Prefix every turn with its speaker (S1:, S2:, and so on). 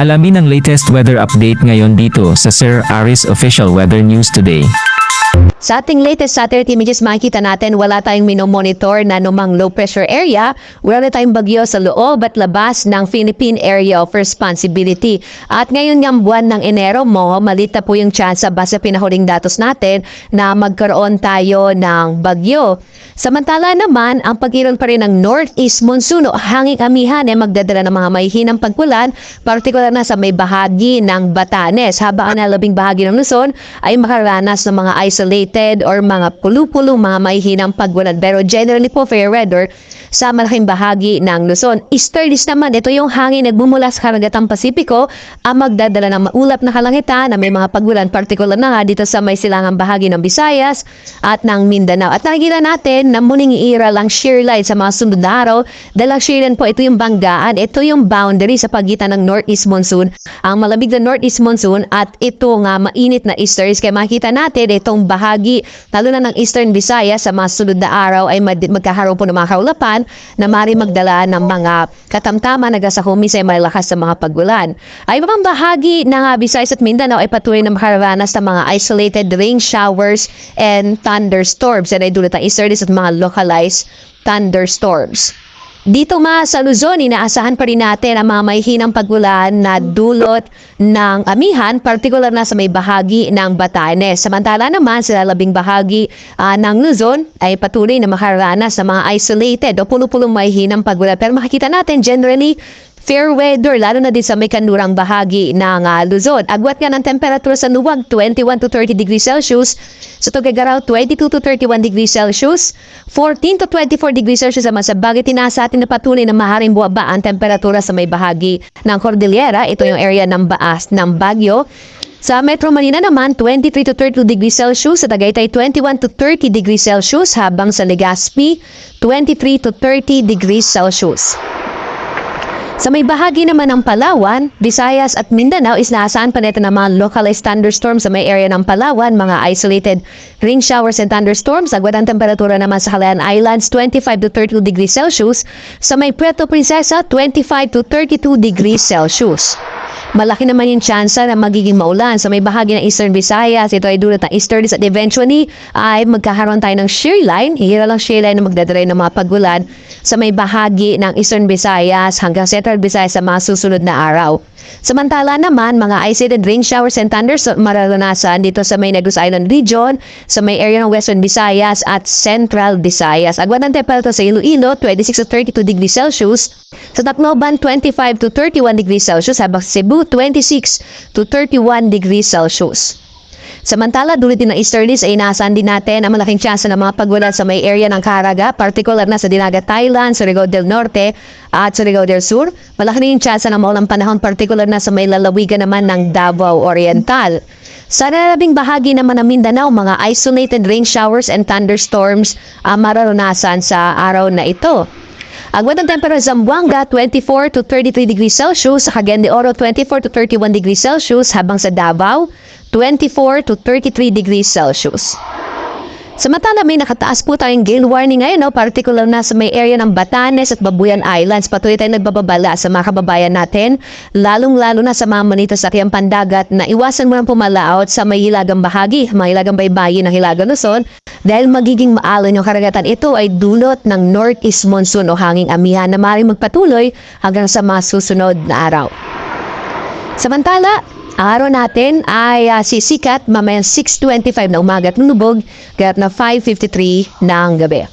S1: Alamin ang latest weather update ngayon dito sa Sir Aris Official Weather News Today.
S2: Sa ating latest satellite images, makikita natin wala tayong minomonitor na anumang low pressure area. Wala tayong bagyo sa loob at labas ng Philippine Area of Responsibility. At ngayon ng buwan ng Enero mo, malita po yung tsansa base sa pinahuling datos natin na magkaroon tayo ng bagyo. Samantala naman, ang pag-iron pa rin ng northeast monsoon o hanging amihan ay magdadala ng mga mahihinang pagkulan, partikular na sa may bahagi ng Batanes, habang ang labing bahagi ng Luzon ay makaranas ng mga isolated or mga pulupulong mga mahihinang paggulan. Pero generally po, fair weather sa malaking bahagi ng Luzon. Easterlies naman, ito yung hangin nagmumula sa karagatang Pasipiko ang magdadala ng maulap na kalangitan na may mga paggulan, partikular na nga dito sa may silangang bahagi ng Visayas at ng Mindanao. At nakikita natin na muling iiral ang shear line sa mga sunod na araw. Dahil ang shear line po, ito yung banggaan, ito yung boundary sa pagitan ng northeast monsoon, ang malamig na northeast monsoon at ito nga mainit na easterlies. Kaya makita natin itong bahagi, lalo na ng Eastern Visayas sa mga sunod na araw ay magkakaroon po ng mga kaulapan na maaaring magdala ng mga katamtaman na sa humisay malakas sa mga pagulan. Ay ibang bahagi ng Visayas at Mindanao ay patuloy na makaranas ng mga isolated rain showers and thunderstorms. Yan ay dulot ng easterlies at mga localized thunderstorms. Dito sa Luzon, inaasahan pa rin natin ang mga mahihinang paggulan na dulot ng amihan, partikular na sa may bahagi ng Batanes. Samantala naman, sa labing bahagi ng Luzon ay patuloy na makaranas ng mga isolated o pulo-pulong mahihinang paggulan. Pero makikita natin generally, fair weather, lalo na din sa may kanlurang bahagi ng Luzon. Agwat nga ng temperatura sa Nuwag, 21 to 30 degrees Celsius. Sa Tuguegarao, 22 to 31 degrees Celsius. 14 to 24 degrees Celsius naman sa Bagay. Tinasa atin na patuloy na maaaring buwaba ang temperatura sa may bahagi ng Cordillera. Ito yung area ng Baas ng Baguio. Sa Metro Manila naman, 23 to 32 degrees Celsius. Sa Tagaytay, 21 to 30 degrees Celsius. Habang sa Legazpi, 23 to 30 degrees Celsius. Sa may bahagi naman ng Palawan, Visayas at Mindanao is naasahan pa nito ng mga localized thunderstorms sa may area ng Palawan, mga isolated rain showers and thunderstorms. Agwat ang temperatura naman sa Calayan Islands, 25 to 32 degrees Celsius. Sa may Puerto Princesa, 25 to 32 degrees Celsius. Malaki naman yung tsansa na magiging maulan sa may bahagi ng Eastern Visayas. Ito ay dulot ng easterlies at eventually ay magkakaroon tayo ng shear line. Hihira lang shear line na magdadala ng mga pagulan sa may bahagi ng Eastern Visayas hanggang Central Visayas sa mga susunod na araw. Samantala naman, mga isolated rain showers and thunders mararanasan dito sa may Negros Island region, sa may area ng Western Visayas at Central Visayas. Agwat ng temperatura sa Iloilo, 26 to 32 degrees Celsius. Sa Tacloban, 25 to 31 degrees Celsius. Habang sa Cebu, 26 to 31 degrees Celsius. Samantala, dulot din ng easterlies ay inaasahan din natin ang malaking tsansa ng mga pagulan sa may area ng Caraga, partikular na sa Dinagat Thailand, Surigao del Norte at Surigao del Sur. Malaki rin yung tsansa ng maulang panahon, partikular na sa may lalawigan naman ng Davao Oriental. Sa nalabing bahagi naman ng Mindanao, mga isolated rain showers and thunderstorms mararanasan sa araw na ito. Agwat ng temperatura sa Zamboanga, 24 to 33 degrees Celsius. Sa Cagayan de Oro, 24 to 31 degrees Celsius. Habang sa Davao, 24 to 33 degrees Celsius. Samantala, may nakataas po tayong gale warning ngayon, particular na sa may area ng Batanes at Babuyan Islands. Patuloy tayong nagbababala sa mga kababayan natin, lalong-lalo na sa mga manito sa Kiyang Pandagat, na iwasan mo ng pumalaot sa may hilagang bahagi, may hilagang baybayin ng Hilagang Luzon, dahil magiging maalon yung karagatan. Ito ay dulot ng northeast monsoon o hanging amihan na maaaring magpatuloy hanggang sa mga susunod na araw. Samantala, ang araw natin ay sisikat mamayang 6:25 na umaga at lulubog, kaya't na 5:53 ng gabi.